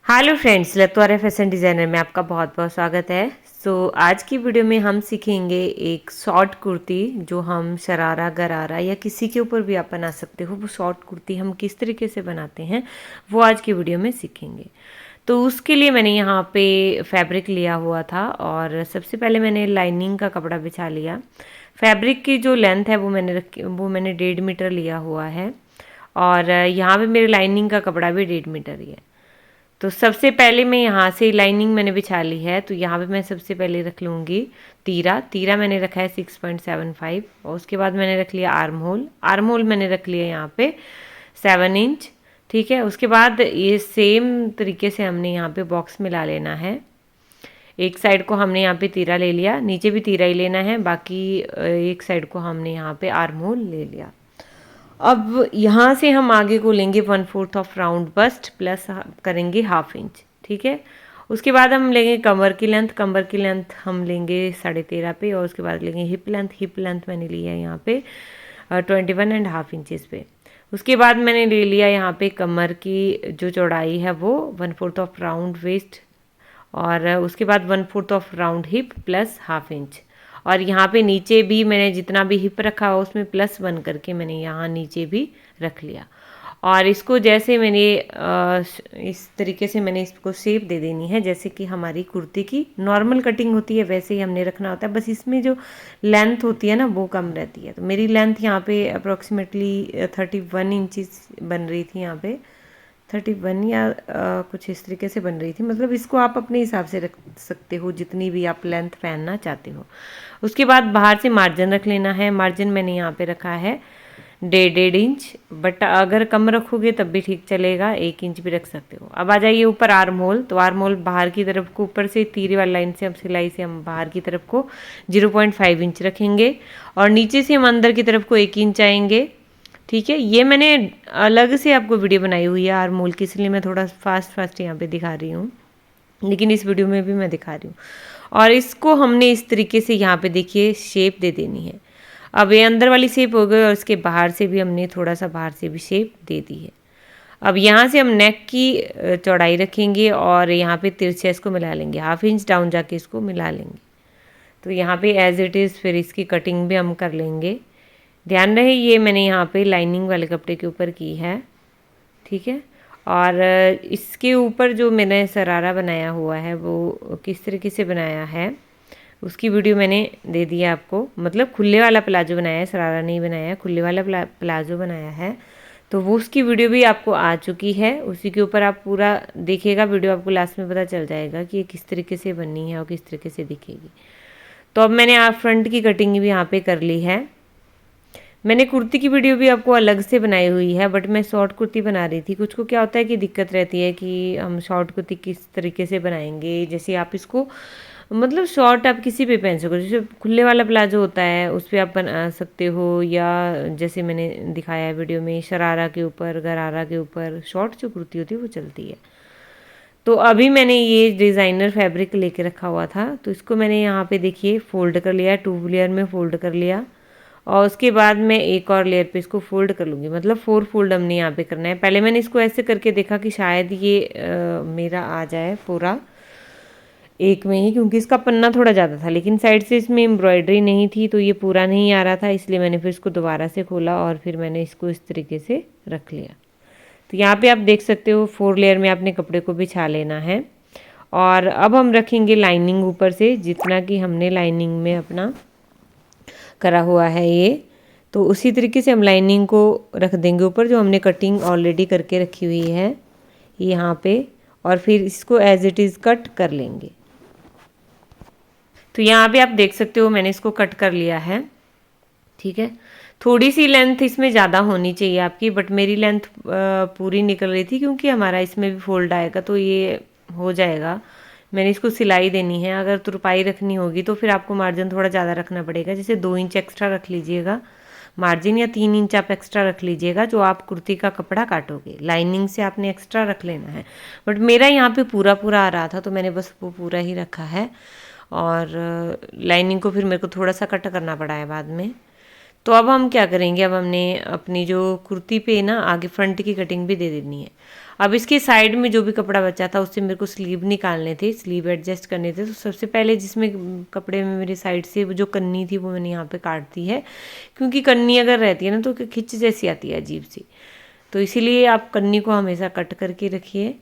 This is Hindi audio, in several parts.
हेलो फ्रेंड्स, लतवारा फैशन डिज़ाइनर में आपका बहुत बहुत स्वागत है। आज की वीडियो में हम सीखेंगे एक शॉर्ट कुर्ती जो हम शरारा गरारा या किसी के ऊपर भी आप बना सकते हो। वो शॉर्ट कुर्ती हम किस तरीके से बनाते हैं वो आज की वीडियो में सीखेंगे। तो उसके लिए मैंने यहाँ पे फैब्रिक लिया हुआ था और सबसे पहले मैंने लाइनिंग का कपड़ा बिछा लिया। फैब्रिक की जो लेंथ है वो मैंने 1.5 मीटर लिया हुआ है और यहाँ पे मेरे लाइनिंग का कपड़ा भी 1.5 मीटर ही है। तो सबसे पहले मैं यहाँ से लाइनिंग मैंने बिछा ली है, तो यहाँ पे मैं सबसे पहले रख लूँगी तीरा। तीरा मैंने रखा है 6.75 और उसके बाद मैंने रख लिया आर्म होल। आर्म होल मैंने रख लिया यहाँ पे 7 इंच। ठीक है, उसके बाद ये सेम तरीके से हमने यहाँ पे बॉक्स मिला लेना है। एक साइड को हमने यहाँ पे तीरा ले लिया, नीचे भी तीरा ही लेना है, बाकी एक साइड को हमने यहाँ पे आर्म होल ले लिया। अब यहाँ से हम आगे को लेंगे 1/4 ऑफ राउंड बस्ट प्लस करेंगे 1/2 इंच। ठीक है, उसके बाद हम लेंगे कमर की लेंथ। कमर की लेंथ हम लेंगे 13.5 पे और उसके बाद लेंगे हिप लेंथ। हिप लेंथ मैंने लिया है यहाँ पे 21.5 इंचेस पे। उसके बाद मैंने ले लिया यहाँ पे कमर की जो चौड़ाई है वो 1/4 ऑफ राउंड वेस्ट और उसके बाद 1/4 of round hip plus 1/2 inch. और यहाँ पे नीचे भी मैंने जितना भी हिप रखा हो उसमें +1 करके मैंने यहाँ नीचे भी रख लिया। और इसको जैसे मैंने इस तरीके से मैंने इसको शेप दे देनी है जैसे कि हमारी कुर्ती की नॉर्मल कटिंग होती है, वैसे ही हमने रखना होता है। बस इसमें जो लेंथ होती है ना वो कम रहती है। तो मेरी लेंथ यहाँ पे अप्रोक्सीमेटली 31 इंचज़ बन रही थी, यहाँ पे 31 या कुछ इस तरीके से बन रही थी। मतलब इसको आप अपने हिसाब से रख सकते हो जितनी भी आप लेंथ पहनना चाहते हो। उसके बाद बाहर से मार्जिन रख लेना है। मार्जिन मैंने यहाँ पे रखा है 1.5 इंच, बट अगर कम रखोगे तब भी ठीक चलेगा, 1 इंच भी रख सकते हो। अब आ जाइए ऊपर आर्म होल। तो आर्म होल बाहर की तरफ को ऊपर से तीर वाली लाइन से हम सिलाई से हम बाहर की तरफ को 0.5 इंच रखेंगे और नीचे से हम अंदर की तरफ को 1 इंच आएंगे। ठीक है, ये मैंने अलग से आपको वीडियो बनाई हुई है आर्म होल की, इसलिए मैं थोड़ा फास्ट यहाँ पे दिखा रही हूँ, लेकिन इस वीडियो में भी मैं दिखा रही हूँ। और इसको हमने इस तरीके से यहाँ पे देखिए शेप दे देनी है। अब ये अंदर वाली शेप हो गई और इसके बाहर से भी हमने थोड़ा सा बाहर से भी शेप दे दी है। अब यहाँ से हम नेक की चौड़ाई रखेंगे और यहाँ पे तिरछे इसको मिला लेंगे, 1/2 इंच डाउन जाके इसको मिला लेंगे। तो यहाँ पे एज इट इज़ फिर इसकी कटिंग भी हम कर लेंगे। ध्यान रहे ये मैंने यहाँ पे लाइनिंग वाले कपड़े के ऊपर की है। ठीक है, और इसके ऊपर जो मैंने शरारा बनाया हुआ है वो किस तरीके से बनाया है उसकी वीडियो मैंने दे दी है आपको। मतलब खुले वाला प्लाजो बनाया है, शरारा नहीं बनाया है, खुले वाला प्लाजो बनाया है। तो वो उसकी वीडियो भी आपको आ चुकी है, उसी के ऊपर आप पूरा देखिएगा वीडियो, आपको लास्ट में पता चल जाएगा कि ये किस तरीके से बननी है और किस तरीके से दिखेगी। तो अब मैंने आप फ्रंट की कटिंग भी यहाँ पे कर ली है। मैंने कुर्ती की वीडियो भी आपको अलग से बनाई हुई है, बट मैं शॉर्ट कुर्ती बना रही थी। कुछ को क्या होता है कि दिक्कत रहती है कि हम शॉर्ट कुर्ती किस तरीके से बनाएंगे। जैसे आप इसको मतलब शॉर्ट आप किसी पे पहन सको, जैसे खुले वाला प्लाजो होता है उस पर आप बना सकते हो, या जैसे मैंने दिखाया है वीडियो में शरारा के ऊपर गरारा के ऊपर शॉर्ट जो कुर्ती होती है वो चलती है। तो अभी मैंने ये डिज़ाइनर फैब्रिक लेके रखा हुआ था, तो इसको मैंने यहाँ पे देखिए फोल्ड कर लिया, 2 लेयर में फोल्ड कर लिया और उसके बाद मैं एक और लेयर पे इसको फोल्ड कर लूँगी। मतलब 4 फोल्ड हमने यहाँ पे करना है। पहले मैंने इसको ऐसे करके देखा कि शायद ये मेरा आ जाए पूरा एक में ही, क्योंकि इसका पन्ना थोड़ा ज़्यादा था, लेकिन साइड से इसमें एम्ब्रॉयडरी नहीं थी तो ये पूरा नहीं आ रहा था। इसलिए मैंने फिर इसको दोबारा से खोला और फिर मैंने इसको इस तरीके से रख लिया। तो यहाँ पे आप देख सकते हो 4 लेयर में आपने कपड़े को बिछा लेना है। और अब हम रखेंगे लाइनिंग ऊपर से, जितना कि हमने लाइनिंग में अपना करा हुआ है ये, तो उसी तरीके से हम लाइनिंग को रख देंगे ऊपर, जो हमने कटिंग ऑलरेडी करके रखी हुई है यहाँ पे, और फिर इसको एज इट इज़ कट कर लेंगे। तो यहाँ पे आप देख सकते हो मैंने इसको कट कर लिया है। ठीक है, थोड़ी सी लेंथ इसमें ज़्यादा होनी चाहिए आपकी, बट मेरी लेंथ पूरी निकल रही थी क्योंकि हमारा इसमें भी फोल्ड आएगा तो ये हो जाएगा। मैंने इसको सिलाई देनी है, अगर तुरपाई रखनी होगी तो फिर आपको मार्जिन थोड़ा ज़्यादा रखना पड़ेगा, जैसे 2 इंच एक्स्ट्रा रख लीजिएगा मार्जिन, या 3 इंच आप एक्स्ट्रा रख लीजिएगा जो आप कुर्ती का कपड़ा काटोगे। लाइनिंग से आपने एक्स्ट्रा रख लेना है, बट मेरा यहाँ पे पूरा पूरा आ रहा था तो मैंने बस वो पूरा ही रखा है। और लाइनिंग को फिर मेरे को थोड़ा सा कट करना पड़ा है बाद में। तो अब हम क्या करेंगे, अब हमने अपनी जो कुर्ती पे ना आगे फ्रंट की कटिंग भी दे देनी है। अब इसके साइड में जो भी कपड़ा बचा था उससे मेरे को स्लीव निकालने थे, स्लीव एडजस्ट करने थे। तो सबसे पहले जिसमें कपड़े में मेरे साइड से जो कन्नी थी वो मैंने यहाँ पे काट दी है, क्योंकि कन्नी अगर रहती है ना तो खिंच जैसी आती है अजीब सी, तो इसीलिए आप कन्नी को हमेशा कट करके रखिए।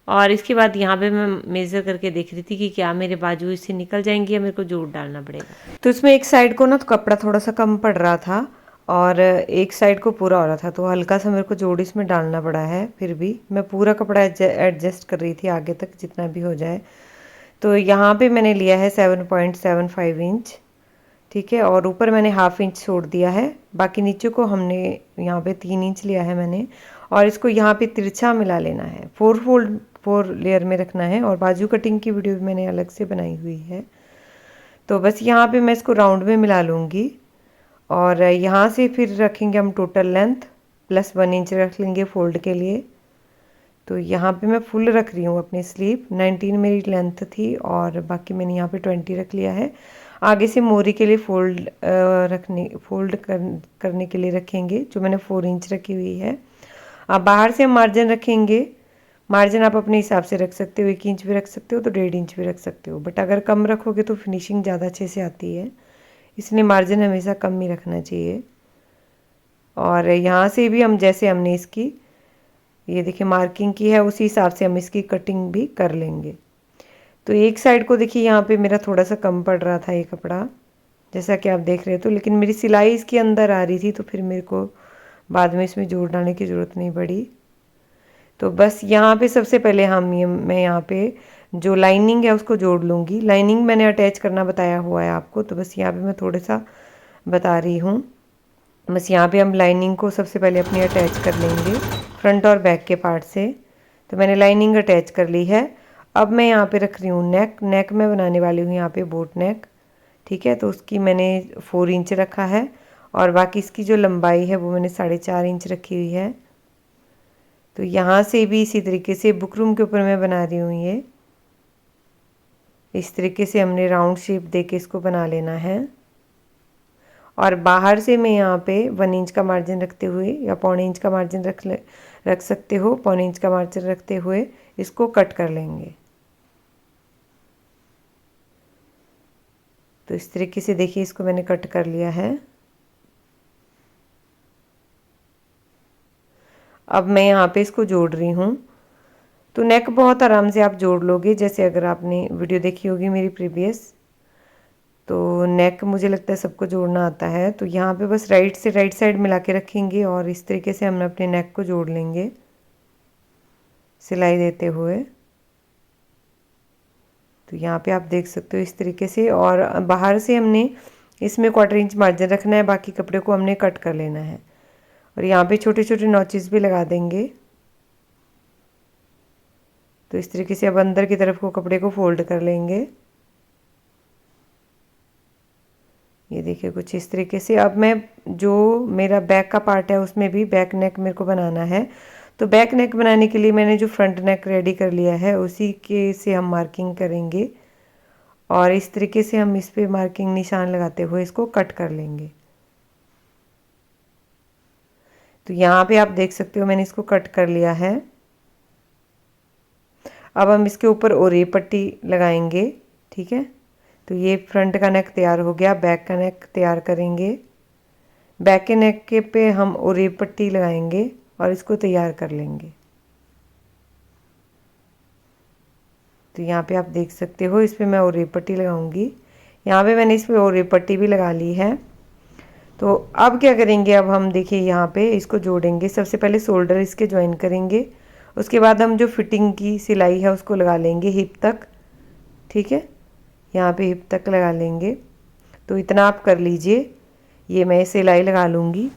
और इसके बाद यहाँ पे मैं मेज़र करके देख रही थी कि क्या मेरे बाजू इससे निकल जाएंगी या मेरे को जोड़ डालना पड़ेगा। तो इसमें एक साइड को ना तो कपड़ा थोड़ा सा कम पड़ रहा था और एक साइड को पूरा हो रहा था, तो हल्का सा मेरे को जोड़ इसमें डालना पड़ा है। फिर भी मैं पूरा कपड़ा एडजस्ट कर रही थी आगे तक जितना भी हो जाए। तो यहाँ पे मैंने लिया है 7.75 इंच, ठीक है, और ऊपर मैंने हाफ इंच छोड़ दिया है। बाकी नीचे को हमने यहाँ पे 3 इंच लिया है मैंने, और इसको यहाँ पे तिरछा मिला लेना है। 4 लेयर में रखना है, और बाजू कटिंग की वीडियो भी मैंने अलग से बनाई हुई है। तो बस यहाँ पे मैं इसको राउंड में मिला लूँगी, और यहाँ से फिर रखेंगे हम टोटल लेंथ प्लस 1 इंच रख लेंगे फोल्ड के लिए। तो यहाँ पे मैं फुल रख रही हूँ अपनी स्लीव, 19 मेरी लेंथ थी और बाकी मैंने यहाँ पे 20 रख लिया है। आगे से मोरी के लिए फोल्ड करने के लिए रखेंगे, जो मैंने 4 इंच रखी हुई है। अब बाहर से हम मार्जिन रखेंगे। मार्जिन आप अपने हिसाब से रख सकते हो, 1 इंच भी रख सकते हो तो 1.5 इंच भी रख सकते हो, बट अगर कम रखोगे तो फिनिशिंग ज़्यादा अच्छे से आती है, इसलिए मार्जिन हमेशा कम ही रखना चाहिए। और यहाँ से भी हम जैसे हमने इसकी ये देखिए मार्किंग की है उसी हिसाब से हम इसकी कटिंग भी कर लेंगे। तो एक साइड को देखिए यहाँ पे मेरा थोड़ा सा कम पड़ रहा था ये कपड़ा, जैसा कि आप देख रहे हो, तो लेकिन मेरी सिलाई इसके अंदर आ रही थी तो फिर मेरे को बाद में इसमें जोड़ डालने की ज़रूरत नहीं पड़ी। तो बस यहाँ पे सबसे पहले मैं यहाँ पे जो लाइनिंग है उसको जोड़ लूँगी। लाइनिंग मैंने अटैच करना बताया हुआ है आपको, तो बस यहाँ पे मैं थोड़ा सा बता रही हूँ। बस यहाँ पे हम लाइनिंग को सबसे पहले अपनी अटैच कर लेंगे फ्रंट और बैक के पार्ट से। तो मैंने लाइनिंग अटैच कर ली है। अब मैं यहाँ पे रख रही हूँ नेक मैं बनाने वाली हूँ यहाँ पे बोट नेक, ठीक है। तो उसकी मैंने 4 इंच रखा है, और बाकी इसकी जो लंबाई है वो मैंने 4.5 इंच रखी हुई है। तो यहाँ से भी इसी तरीके से बुकरम के ऊपर मैं बना रही हूँ ये, इस तरीके से हमने राउंड शेप दे के इसको बना लेना है। और बाहर से मैं यहाँ पे 1 इंच का मार्जिन रखते हुए या 1.25 इंच का मार्जिन रख सकते हो, 1.25 इंच का मार्जिन रखते हुए इसको कट कर लेंगे। तो इस तरीके से देखिए इसको मैंने कट कर लिया है। अब मैं यहाँ पे इसको जोड़ रही हूँ। तो नेक बहुत आराम से आप जोड़ लोगे, जैसे अगर आपने वीडियो देखी होगी मेरी प्रीवियस, तो नेक मुझे लगता है सबको जोड़ना आता है। तो यहाँ पे बस राइट से राइट साइड मिला के रखेंगे और इस तरीके से हम अपने नेक को जोड़ लेंगे सिलाई देते हुए। तो यहाँ पे आप देख सकते हो इस तरीके से, और बाहर से हमने इसमें 1/4 इंच मार्जिन रखना है, बाकी कपड़े को हमने कट कर लेना है। और यहाँ पे छोटे छोटे नॉचेस भी लगा देंगे। तो इस तरीके से अब अंदर की तरफ को कपड़े को फोल्ड कर लेंगे, ये देखिए कुछ इस तरीके से। अब मैं जो मेरा बैक का पार्ट है उसमें भी बैक नेक मेरे को बनाना है। तो बैक नेक बनाने के लिए मैंने जो फ्रंट नेक रेडी कर लिया है उसी के से हम मार्किंग करेंगे, और इस तरीके से हम इस पे मार्किंग निशान लगाते हुए इसको कट कर लेंगे। तो यहाँ पे आप देख सकते हो मैंने इसको कट कर लिया है। अब हम इसके ऊपर ओरी पट्टी लगाएंगे, ठीक है। तो ये फ्रंट का नेक तैयार हो गया, बैक का नेक तैयार करेंगे। बैक के नेक के पे हम ओरी पट्टी लगाएंगे और इसको तैयार कर लेंगे। तो यहाँ पे आप देख सकते हो इस पे मैं ओरी पट्टी लगाऊंगी। यहाँ पे मैंने इस पे ओरी पट्टी भी लगा ली है। तो अब क्या करेंगे, अब हम देखिए यहाँ पे इसको जोड़ेंगे। सबसे पहले शोल्डर इसके ज्वाइन करेंगे, उसके बाद हम जो फिटिंग की सिलाई है उसको लगा लेंगे हिप तक, ठीक है। यहाँ पे हिप तक लगा लेंगे। तो इतना आप कर लीजिए, ये मैं सिलाई लगा लूँगी।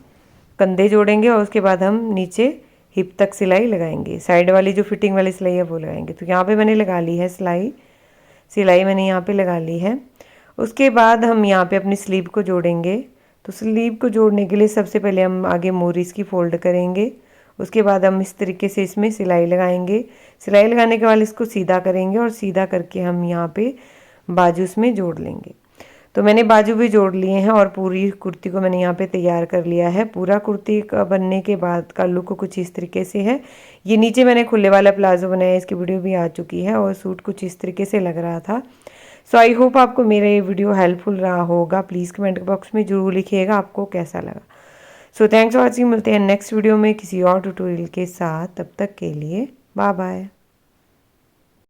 कंधे जोड़ेंगे और उसके बाद हम नीचे हिप तक सिलाई लगाएंगे, साइड वाली जो फिटिंग वाली सिलाई है वो लगाएंगे। तो यहाँ पे मैंने लगा ली है सिलाई मैंने यहाँ पे लगा ली है। उसके बाद हम यहाँ पे अपनी स्लीव को जोड़ेंगे। तो स्लीव को जोड़ने के लिए सबसे पहले हम आगे मोरी इसकी फोल्ड करेंगे, उसके बाद हम इस तरीके से इसमें सिलाई लगाएंगे। सिलाई लगाने के बाद इसको सीधा करेंगे और सीधा करके हम यहाँ पे बाजू में जोड़ लेंगे। तो मैंने बाजू भी जोड़ लिए हैं और पूरी कुर्ती को मैंने यहाँ पे तैयार कर लिया है। पूरा कुर्ती का बनने के बाद का लुक कुछ इस तरीके से है। ये नीचे मैंने खुले वाला प्लाजो बनाया, इसकी वीडियो भी आ चुकी है और सूट कुछ इस तरीके से लग रहा था। सो आई होप आपको मेरा ये वीडियो हेल्पफुल रहा होगा। प्लीज़ कमेंट बॉक्स में ज़रूर लिखिएगा आपको कैसा लगा। So thanks for watching. मिलते हैं नेक्स्ट वीडियो में किसी और ट्यूटोरियल के साथ। तब तक के लिए बाय बाय।